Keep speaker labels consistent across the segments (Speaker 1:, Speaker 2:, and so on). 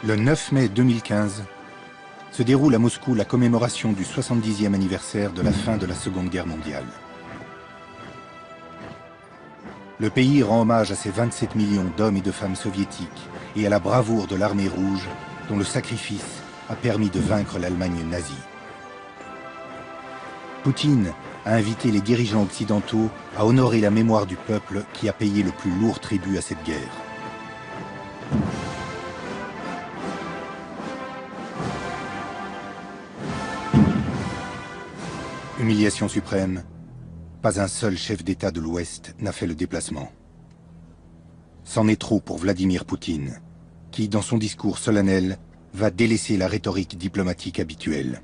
Speaker 1: Le 9 mai 2015, se déroule à Moscou la commémoration du 70e anniversaire de la fin de la Seconde Guerre mondiale. Le pays rend hommage à ses 27 millions d'hommes et de femmes soviétiques et à la bravoure de l'armée rouge dont le sacrifice a permis de vaincre l'Allemagne nazie. Poutine a invité les dirigeants occidentaux à honorer la mémoire du peuple qui a payé le plus lourd tribut à cette guerre. Humiliation suprême, pas un seul chef d'État de l'Ouest n'a fait le déplacement. C'en est trop pour Vladimir Poutine, qui, dans son discours solennel, va délaisser la rhétorique diplomatique habituelle.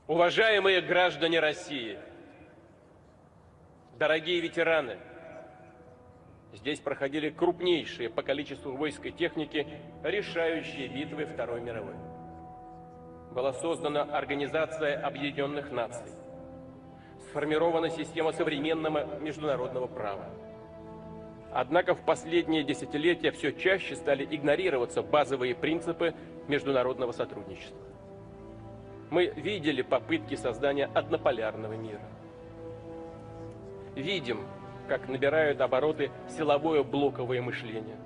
Speaker 2: Уважаемые граждане России, дорогие ветераны, здесь проходили крупнейшие по количеству войск и техники решающие битвы Второй мировой. Была создана Организация Объединенных Наций. Сформирована система современного международного права. Однако в последние десятилетия все чаще стали игнорироваться базовые принципы международного сотрудничества. Мы видели попытки создания однополярного мира. Видим, как набирают обороты силовое блоковое мышление.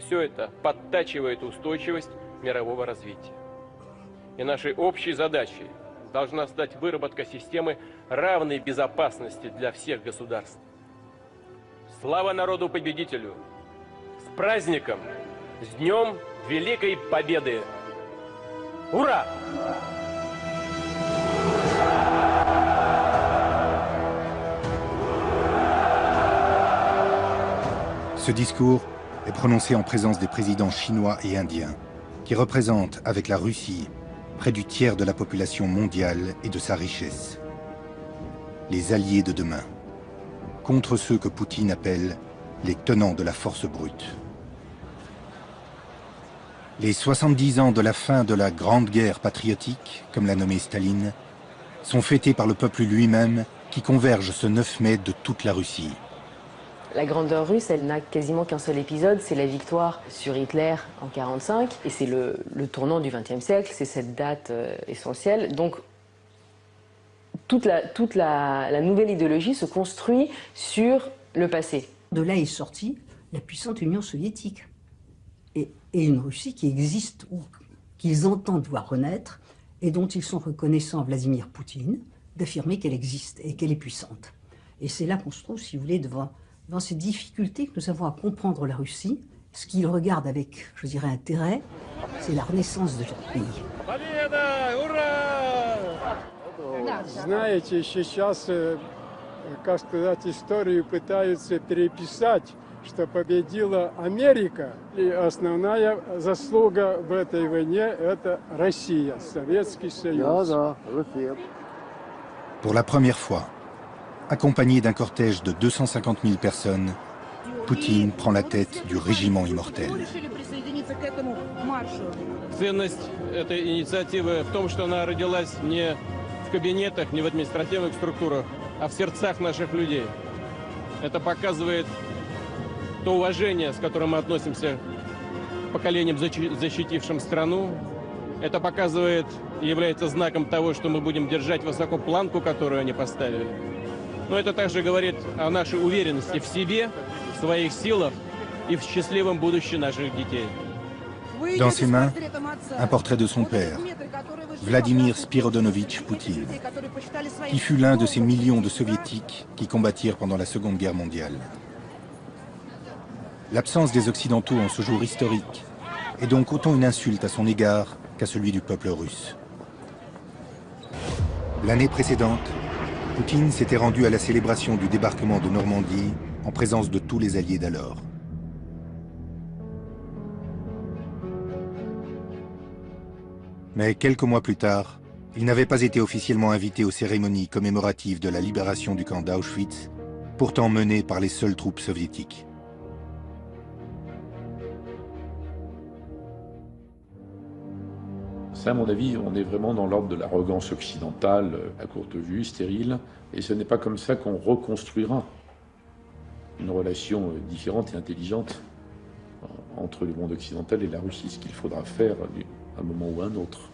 Speaker 2: Все это подтачивает устойчивость мирового развития. И нашей общей задачей должна стать выработка системы равной безопасности для всех государств. Слава народу-победителю! С праздником! С Днем Великой Победы! Ура!
Speaker 1: Ce discours est prononcé en présence des présidents chinois et indiens, qui représentent, avec la Russie, près du tiers de la population mondiale et de sa richesse. Les alliés de demain, contre ceux que Poutine appelle les tenants de la force brute. Les 70 ans de la fin de la Grande Guerre patriotique, comme l'a nommé Staline, sont fêtés par le peuple lui-même qui converge ce 9 mai de toute la Russie.
Speaker 3: La grandeur russe, elle n'a quasiment qu'un seul épisode, c'est la victoire sur Hitler en 1945, et c'est le tournant du XXe siècle, c'est cette date essentielle. Donc toute la nouvelle idéologie se construit sur le passé.
Speaker 4: De là est sortie la puissante Union soviétique, et une Russie qui existe, ou qu'ils entendent voir renaître, et dont ils sont reconnaissants, Vladimir Poutine, d'affirmer qu'elle existe et qu'elle est puissante. Et c'est là qu'on se trouve, si vous voulez, devant ces difficultés que nous avons à comprendre la Russie. Ce qu'ils regardent avec, je dirais, intérêt, c'est la renaissance de leur pays.
Speaker 5: Знаете, сейчас, как сказать, историю пытаются переписать, что победила Америка. И основная заслуга в этой войне – это Россия, Советский Союз.
Speaker 1: Pour la première fois, accompagné d'un cortège de 250 000 personnes, Poutine prend la tête du régiment immortel.
Speaker 2: Ценность этой инициативы в том, что она родилась не в кабинетах, не в административных структурах, а в сердцах наших людей. Это показывает то уважение, с которым мы относимся к поколениям, защитившим страну. Это показывает и является знаком того, что мы будем держать высоко планку, которую они поставили. Но это также говорит о нашей уверенности в себе, в своих силах и в счастливом будущем наших детей.
Speaker 1: Dans ses mains, un portrait de son père, Vladimir Spiridonovitch Poutine, qui fut l'un de ces millions de soviétiques qui combattirent pendant la Seconde Guerre mondiale. L'absence des Occidentaux en ce jour historique est donc autant une insulte à son égard qu'à celui du peuple russe. L'année précédente, Poutine s'était rendu à la célébration du débarquement de Normandie en présence de tous les alliés d'alors. Mais quelques mois plus tard, il n'avait pas été officiellement invité aux cérémonies commémoratives de la libération du camp d'Auschwitz, pourtant menées par les seules troupes soviétiques.
Speaker 6: Ça, à mon avis, on est vraiment dans l'ordre de l'arrogance occidentale, à courte vue, stérile, et ce n'est pas comme ça qu'on reconstruira une relation différente et intelligente entre le monde occidental et la Russie, ce qu'il faudra faire à un moment ou à un autre.